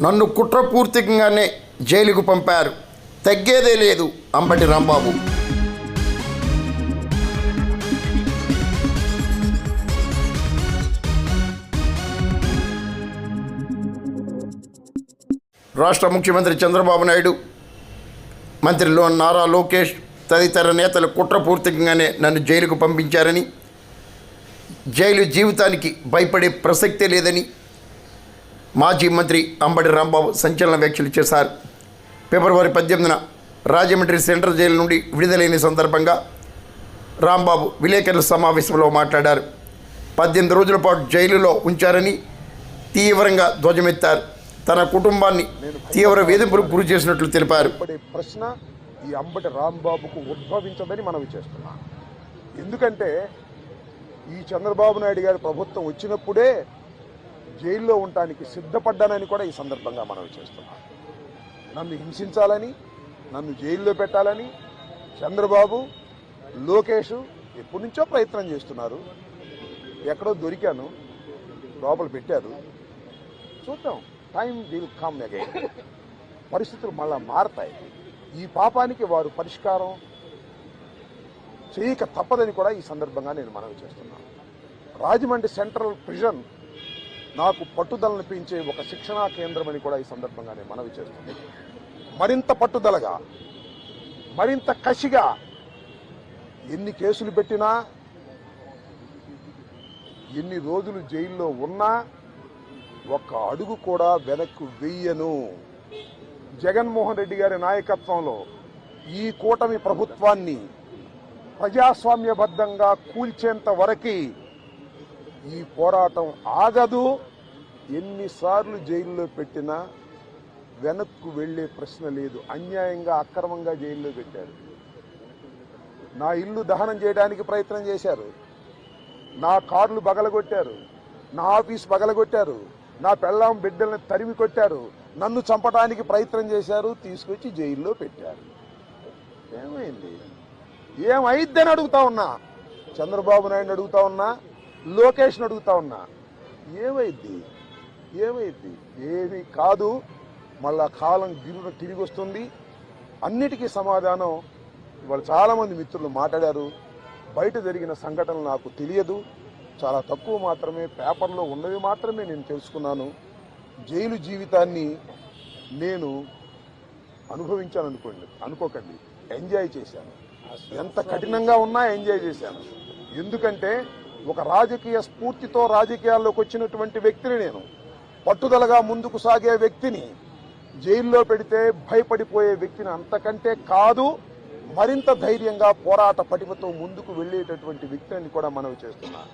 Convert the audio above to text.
నన్ను కుట్రపూర్తికంగానే జైలుకు పంపారు. తగ్గేదే లేదు అంబటి రాంబాబు. రాష్ట్ర ముఖ్యమంత్రి చంద్రబాబు నాయుడు, మంత్రిలో నారా లోకేష్ తదితర నేతలు కుట్రపూర్తికంగానే నన్ను జైలుకు పంపించారని, జైలు జీవితానికి భయపడే ప్రసక్తే లేదని మాజీ మంత్రి అంబటి రాంబాబు సంచలన వ్యాఖ్యలు చేశారు. ఫిబ్రవరి 18న రాజమండ్రి సెంట్రల్ జైలు నుండి విడుదలైన సందర్భంగా రాంబాబు విలేకరుల సమావేశంలో మాట్లాడారు. 18 రోజుల పాటు జైలులో ఉంచారని తీవ్రంగా ధ్వజమెత్తారు. తన కుటుంబాన్ని తీవ్ర వేధింపులకు గురి చేసినట్లు తెలిపారు. ప్రశ్న ఈ అంబటి రాంబాబుకు ఉద్భవించదని మనవి చేస్తున్నాం. ఎందుకంటే ఈ చంద్రబాబు నాయుడు గారి ప్రభుత్వం వచ్చినప్పుడే జైల్లో ఉండటానికి సిద్ధపడ్డానని కూడా ఈ సందర్భంగా మనవి చేస్తున్నాం. నన్ను హింసించాలని, నన్ను జైల్లో పెట్టాలని చంద్రబాబు, లోకేష్ ఎప్పటి నుంచో ప్రయత్నం చేస్తున్నారు. ఎక్కడో దొరికాను, లోపల పెట్టారు. చూద్దాం, టైం విల్ కమ్ అగైన్. పరిస్థితులు మళ్ళా మారతాయి. ఈ పాపానికి వారు పరిష్కారం చేయక తప్పదని కూడా ఈ సందర్భంగా నేను మనవి చేస్తున్నాను. రాజమండ్రి సెంట్రల్ ప్రిజన్ నాకు పట్టుదలను పెంచే ఒక శిక్షణా కేంద్రం అని కూడా ఈ సందర్భంగా నేను మనవి చేస్తున్నాను. మరింత పట్టుదలగా, మరింత కసిగా ఎన్ని కేసులు పెట్టినా, ఎన్ని రోజులు జైల్లో ఉన్నా ఒక్క అడుగు కూడా వెనక్కు వెయ్యను. జగన్మోహన్ రెడ్డి గారి నాయకత్వంలో ఈ కూటమి ప్రభుత్వాన్ని ప్రజాస్వామ్యబద్ధంగా కూల్చేంత వరకు ఈ పోరాటం ఆగదు. ఎన్నిసార్లు జైల్లో పెట్టినా వెనక్కు వెళ్లే ప్రశ్న లేదు. అన్యాయంగా, అక్రమంగా జైల్లో పెట్టారు. నా ఇల్లు దహనం చేయడానికి ప్రయత్నం చేశారు. నా కార్లు బగలగొట్టారు. నా ఆఫీస్ బగలగొట్టారు. నా పెళ్ళాం బిడ్డల్ని తరిమి కొట్టారు. నన్ను చంపడానికి ప్రయత్నం చేశారు. తీసుకొచ్చి జైల్లో పెట్టారు. ఏమైంది? ఏమైద్దని అడుగుతా ఉన్నా. చంద్రబాబు నాయుడు అడుగుతా ఉన్నా, లోకేష్ని అడుగుతా ఉన్నా. ఏమైద్ది? ఏమైద్ది? ఏమీ కాదు. మళ్ళా కాలం తిరిగి వస్తుంది. అన్నిటికీ సమాధానం ఇవాళ చాలామంది మిత్రులు మాట్లాడారు. బయట జరిగిన సంఘటనలు నాకు తెలియదు, చాలా తక్కువ మాత్రమే, పేపర్లో ఉన్నవి మాత్రమే నేను తెలుసుకున్నాను. జైలు జీవితాన్ని నేను అనుకోకండి, ఎంజాయ్ చేశాను. ఎంత కఠినంగా ఉన్నా ఎంజాయ్ చేశాను. ఎందుకంటే ఒక రాజకీయ స్ఫూర్తితో రాజకీయాల్లోకి వచ్చినటువంటి వ్యక్తిని నేను, పట్టుదలగా ముందుకు సాగే వ్యక్తిని జైల్లో పెడితే భయపడిపోయే వ్యక్తిని అంతకంటే కాదు. మరింత ధైర్యంగా పోరాట పటిమతో ముందుకు వెళ్లేటటువంటి వ్యక్తిని కూడా మనవి చేస్తున్నాను.